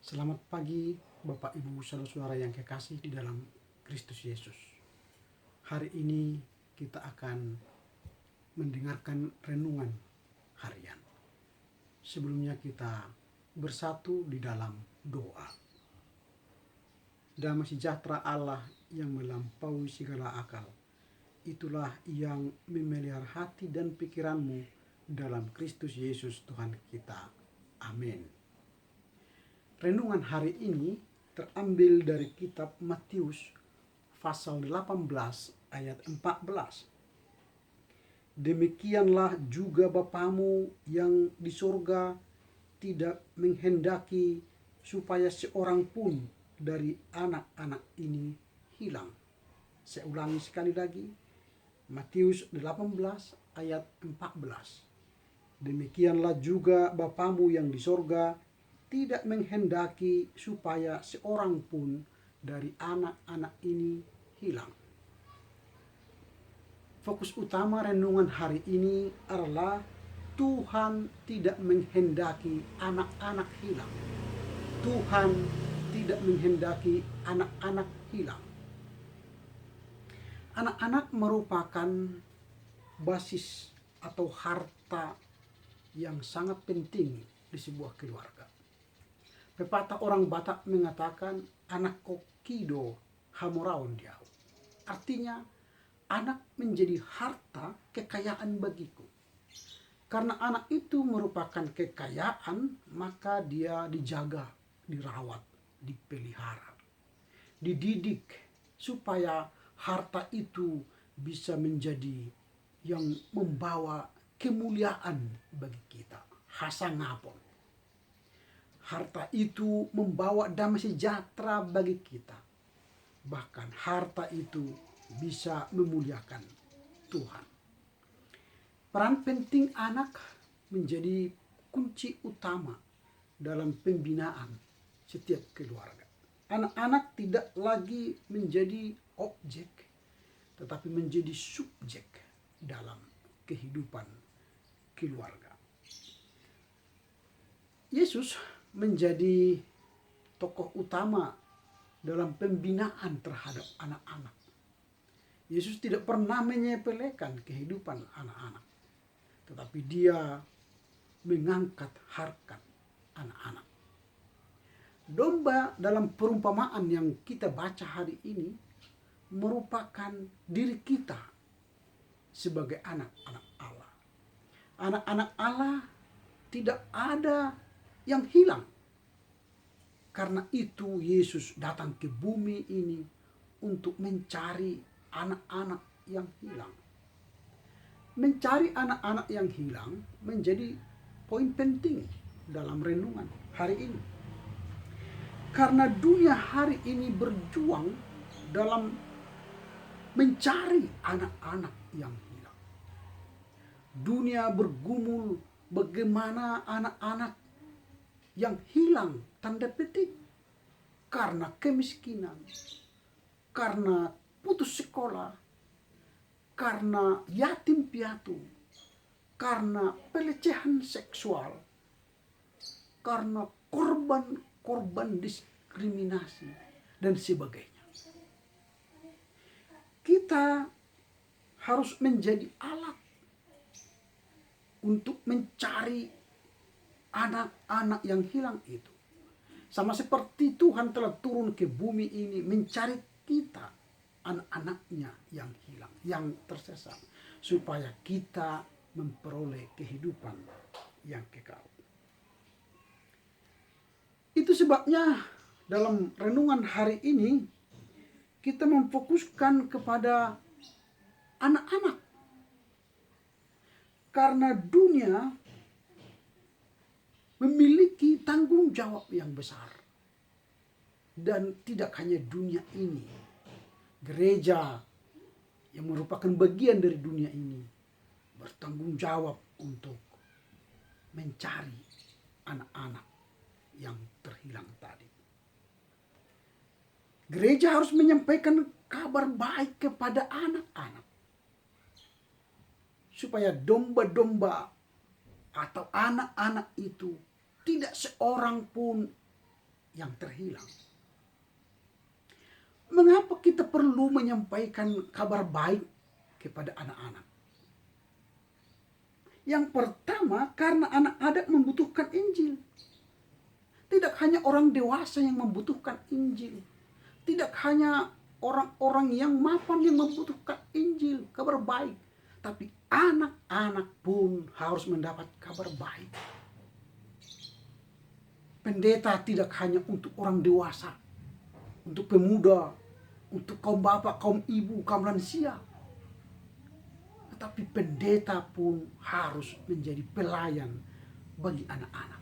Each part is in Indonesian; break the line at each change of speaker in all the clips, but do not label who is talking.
Selamat pagi Bapak Ibu saudara-saudara yang kekasih di dalam Kristus Yesus. Hari ini kita akan mendengarkan renungan harian. Sebelumnya kita bersatu di dalam doa. Damai sejahtera Allah yang melampaui segala akal, itulah yang memelihara hati dan pikiranmu dalam Kristus Yesus Tuhan kita. Amin. Renungan hari ini terambil dari kitab Matius pasal 18 ayat 14. Demikianlah juga Bapamu yang di sorga tidak menghendaki supaya seorang pun dari anak-anak ini hilang. Saya ulangi sekali lagi, Matius 18 ayat 14. Demikianlah juga Bapamu yang di sorga tidak menghendaki supaya seorang pun dari anak-anak ini hilang. Fokus utama renungan hari ini adalah Tuhan tidak menghendaki anak-anak hilang. Tuhan tidak menghendaki anak-anak hilang. Anak-anak merupakan basis atau harta yang sangat penting di sebuah keluarga. Pepatah orang Batak mengatakan anak kokido hamoraon diau. Artinya anak menjadi harta kekayaan bagiku. Karena anak itu merupakan kekayaan, maka dia dijaga, dirawat, dipelihara, dididik supaya harta itu bisa menjadi yang membawa kemuliaan bagi kita. Hasangapon. Harta itu membawa damai sejahtera bagi kita. Bahkan harta itu bisa memuliakan Tuhan. Peran penting anak menjadi kunci utama dalam pembinaan setiap keluarga. Anak-anak tidak lagi menjadi objek, tetapi menjadi subjek dalam kehidupan keluarga. Yesus menjadi tokoh utama dalam pembinaan terhadap anak-anak. Yesus tidak pernah menyepelekan kehidupan anak-anak, tetapi dia mengangkat harkat anak-anak. Domba dalam perumpamaan yang kita baca hari ini merupakan diri kita sebagai anak-anak Allah. Anak-anak Allah tidak ada yang hilang. Karena itu Yesus datang ke bumi ini untuk mencari anak-anak yang hilang. Mencari anak-anak yang hilang menjadi poin penting dalam renungan hari ini. Karena dunia hari ini berjuang dalam mencari anak-anak yang hilang. Dunia bergumul bagaimana anak-anak yang hilang tanda petik karena kemiskinan, karena putus sekolah, karena yatim piatu, karena pelecehan seksual, karena korban diskriminasi dan sebagainya. Kita harus menjadi alat untuk mencari anak-anak yang hilang itu. Sama seperti Tuhan telah turun ke bumi ini mencari kita, anak-anaknya yang hilang, yang tersesat, supaya kita memperoleh kehidupan yang kekal. Itu sebabnya dalam renungan hari ini kita memfokuskan kepada anak-anak. Karena dunia memiliki tanggung jawab yang besar. Dan tidak hanya dunia ini. Gereja yang merupakan bagian dari dunia ini bertanggung jawab untuk mencari anak-anak yang terhilang tadi. Gereja harus menyampaikan kabar baik kepada anak-anak. Supaya domba-domba atau anak-anak itu tidak seorang pun yang terhilang. Mengapa kita perlu menyampaikan kabar baik kepada anak-anak? Yang pertama, karena anak-anak membutuhkan Injil. Tidak hanya orang dewasa yang membutuhkan Injil. Tidak hanya orang-orang yang mapan yang membutuhkan Injil, kabar baik. Tapi anak-anak pun harus mendapat kabar baik. Pendeta tidak hanya untuk orang dewasa, untuk pemuda, untuk kaum bapak, kaum ibu, kaum lansia. Tetapi pendeta pun harus menjadi pelayan bagi anak-anak.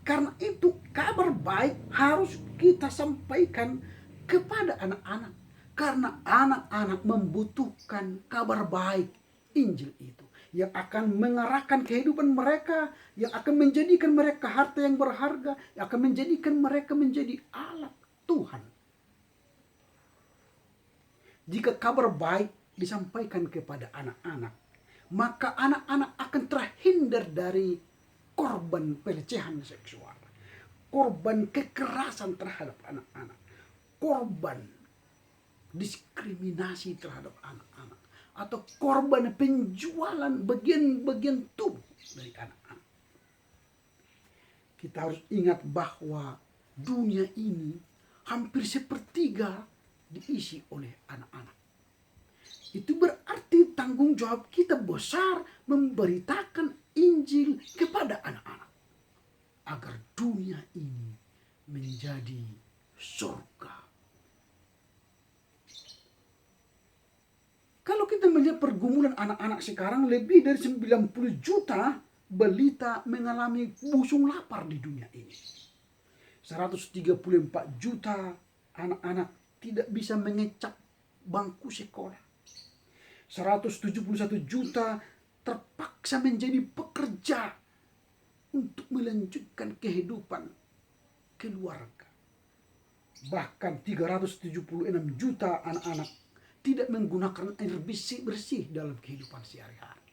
Karena itu kabar baik harus kita sampaikan kepada anak-anak. Karena anak-anak membutuhkan kabar baik Injil itu, yang akan mengarahkan kehidupan mereka, yang akan menjadikan mereka harta yang berharga, yang akan menjadikan mereka menjadi alat Tuhan. Jika kabar baik disampaikan kepada anak-anak, maka anak-anak akan terhindar dari korban pelecehan seksual, korban kekerasan terhadap anak-anak, korban diskriminasi terhadap anak-anak, atau korban penjualan bagian-bagian tubuh dari anak-anak. Kita harus ingat bahwa dunia ini hampir sepertiga diisi oleh anak-anak. Itu berarti tanggung jawab kita besar memberitakan Injil kepada anak-anak, agar dunia ini menjadi surga. Kalau kita melihat pergumulan anak-anak sekarang, lebih dari 90 juta balita mengalami busung lapar di dunia ini. 134 juta anak-anak tidak bisa mengecap bangku sekolah. 171 juta terpaksa menjadi pekerja untuk melanjutkan kehidupan keluarga. Bahkan 376 juta anak-anak tidak menggunakan air bersih dalam kehidupan sehari-hari.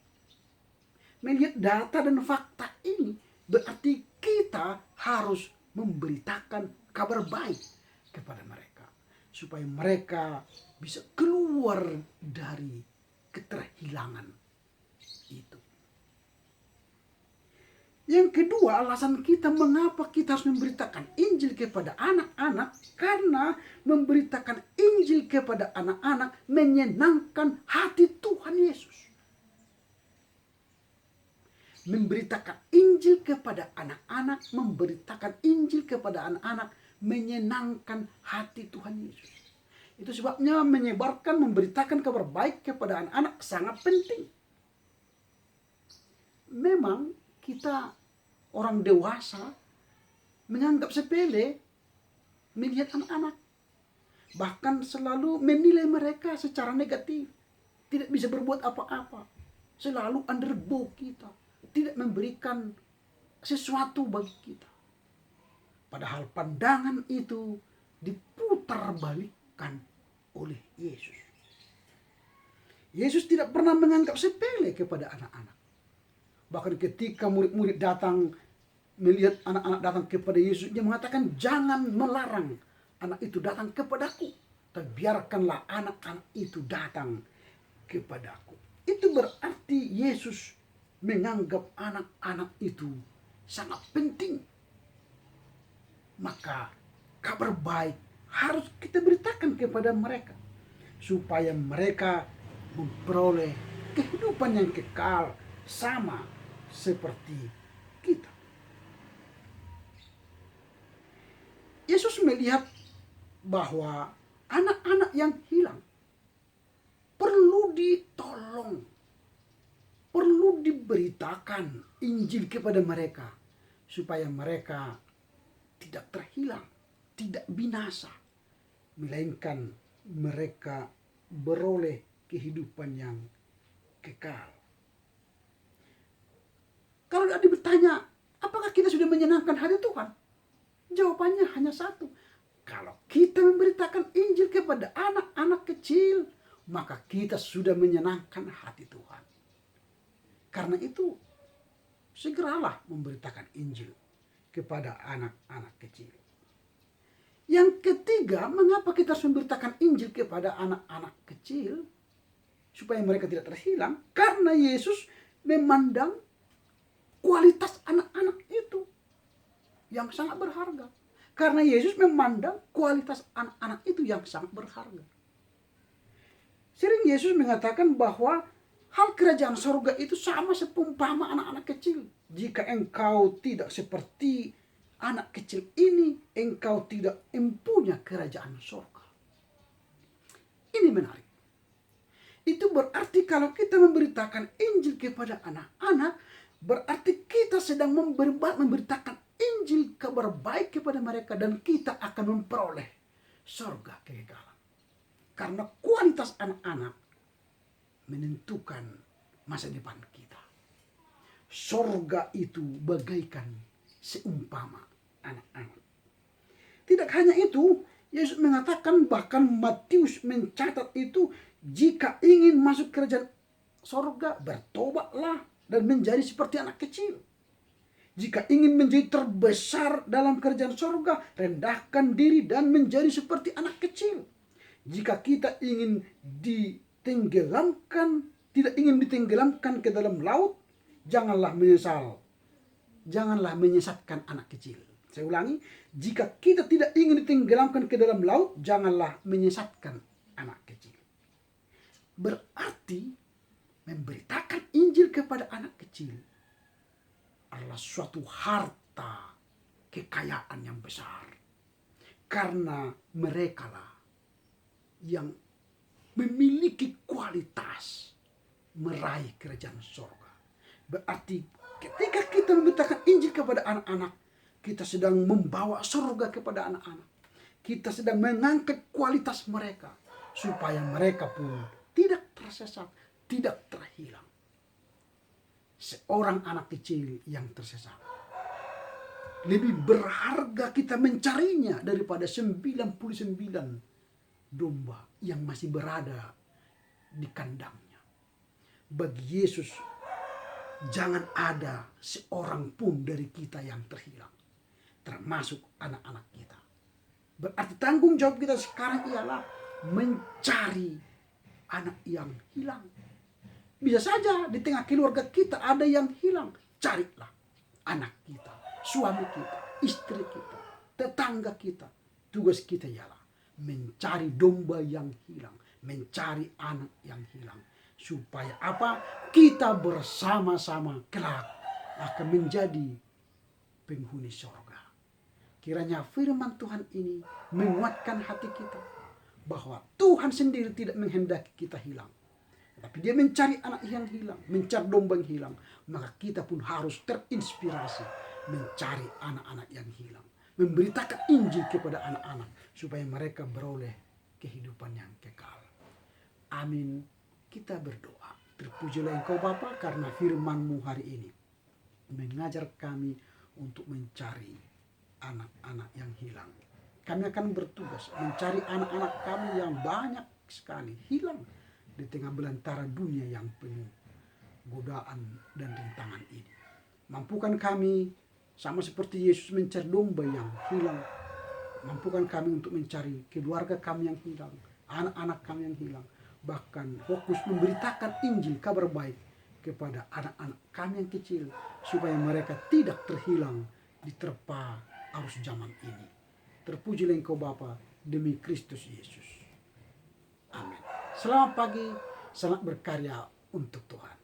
Melihat data dan fakta ini, berarti kita harus memberitakan kabar baik kepada mereka, supaya mereka bisa keluar dari keterhilangan itu. Yang kedua, alasan kita mengapa kita harus memberitakan Injil kepada anak-anak, karena memberitakan Injil kepada anak-anak menyenangkan hati Tuhan Yesus. Memberitakan Injil kepada anak-anak, memberitakan Injil kepada anak-anak menyenangkan hati Tuhan Yesus. Itu sebabnya menyebarkan, memberitakan kabar baik kepada anak-anak sangat penting. Memang kita orang dewasa menganggap sepele melihat anak-anak. Bahkan selalu menilai mereka secara negatif. Tidak bisa berbuat apa-apa. Selalu underbow kita. Tidak memberikan sesuatu bagi kita. Padahal pandangan itu diputar balikkan oleh Yesus. Yesus tidak pernah menganggap sepele kepada anak-anak. Bahkan ketika murid-murid datang, melihat anak-anak datang kepada Yesus, dia mengatakan, jangan melarang anak itu datang kepadaku, tapi biarkanlah anak-anak itu datang kepadaku. Itu berarti Yesus menganggap anak-anak itu sangat penting. Maka kabar baik harus kita beritakan kepada mereka, supaya mereka memperoleh kehidupan yang kekal sama seperti kita. Yesus melihat bahwa anak-anak yang hilang perlu ditolong, perlu diberitakan Injil kepada mereka, supaya mereka tidak terhilang, tidak binasa, melainkan mereka beroleh kehidupan yang kekal. Kalau ada bertanya, apakah kita sudah menyenangkan hati Tuhan? Jawabannya hanya satu. Kalau kita memberitakan Injil kepada anak-anak kecil, maka kita sudah menyenangkan hati Tuhan. Karena itu, segeralah memberitakan Injil kepada anak-anak kecil. Yang ketiga, mengapa kita harus memberitakan Injil kepada anak-anak kecil supaya mereka tidak terhilang? Karena Yesus memandang kualitas anak-anak itu yang sangat berharga. Karena Yesus memandang kualitas anak-anak itu yang sangat berharga. Sering Yesus mengatakan bahwa hal kerajaan sorga itu sama seumpama anak-anak kecil. Jika engkau tidak seperti anak kecil ini, engkau tidak mempunyai kerajaan sorga. Ini menarik. Itu berarti kalau kita memberitakan Injil kepada anak-anak, berarti kita sedang memberitakan Injil kabar baik kepada mereka, dan kita akan memperoleh sorga kekekalan. Karena kualitas anak-anak menentukan masa depan kita. Sorga itu bagaikan seumpama anak-anak. Tidak hanya itu, Yesus mengatakan, bahkan Matius mencatat itu, jika ingin masuk kerajaan sorga, bertobatlah dan menjadi seperti anak kecil. Jika ingin menjadi terbesar dalam kerajaan sorga, rendahkan diri dan menjadi seperti anak kecil. Jika kita ingin tidak ingin ditenggelamkan ke dalam laut, janganlah menyesal. Janganlah menyesatkan anak kecil. Saya ulangi, jika kita tidak ingin ditenggelamkan ke dalam laut, janganlah menyesatkan anak kecil. Berarti memberitakan Injil kepada anak kecil adalah suatu harta kekayaan yang besar. Karena merekalah yang memiliki kualitas meraih kerajaan sorga. Berarti ketika kita memberitakan Injil kepada anak-anak, kita sedang membawa sorga kepada anak-anak. Kita sedang mengangkat kualitas mereka supaya mereka pun tidak tersesat, tidak terhilang. Seorang anak kecil yang tersesat, lebih berharga kita mencarinya daripada 99 domba yang masih berada di kandangnya. Bagi Yesus, jangan ada seorang pun dari kita yang terhilang, termasuk anak-anak kita. Berarti tanggung jawab kita sekarang ialah mencari anak yang hilang. Bisa saja di tengah keluarga kita ada yang hilang. Carilah anak kita, suami kita, istri kita, tetangga kita. Tugas kita ialah mencari domba yang hilang, mencari anak yang hilang. Supaya apa? Kita bersama-sama kelak akan menjadi penghuni sorga. Kiranya firman Tuhan ini menguatkan hati kita bahwa Tuhan sendiri tidak menghendaki kita hilang, tapi Dia mencari anak yang hilang, mencari domba yang hilang. Maka kita pun harus terinspirasi mencari anak-anak yang hilang, memberitakan Injil kepada anak-anak supaya mereka beroleh kehidupan yang kekal. Amin. Kita berdoa. Terpujilah Engkau Bapa, karena firman-Mu hari ini mengajar kami untuk mencari anak-anak yang hilang. Kami akan bertugas mencari anak-anak kami yang banyak sekali hilang di tengah belantara dunia yang penuh godaan dan rintangan ini. Mampukan kami sama seperti Yesus mencari domba yang hilang. Mampukan kami untuk mencari keluarga kami yang hilang, anak-anak kami yang hilang. Bahkan fokus memberitakan Injil, kabar baik kepada anak-anak kami yang kecil, supaya mereka tidak terhilang diterpa arus zaman ini. Terpujilah Engkau Bapa, demi Kristus Yesus. Amin. Selamat pagi, selamat berkarya untuk Tuhan.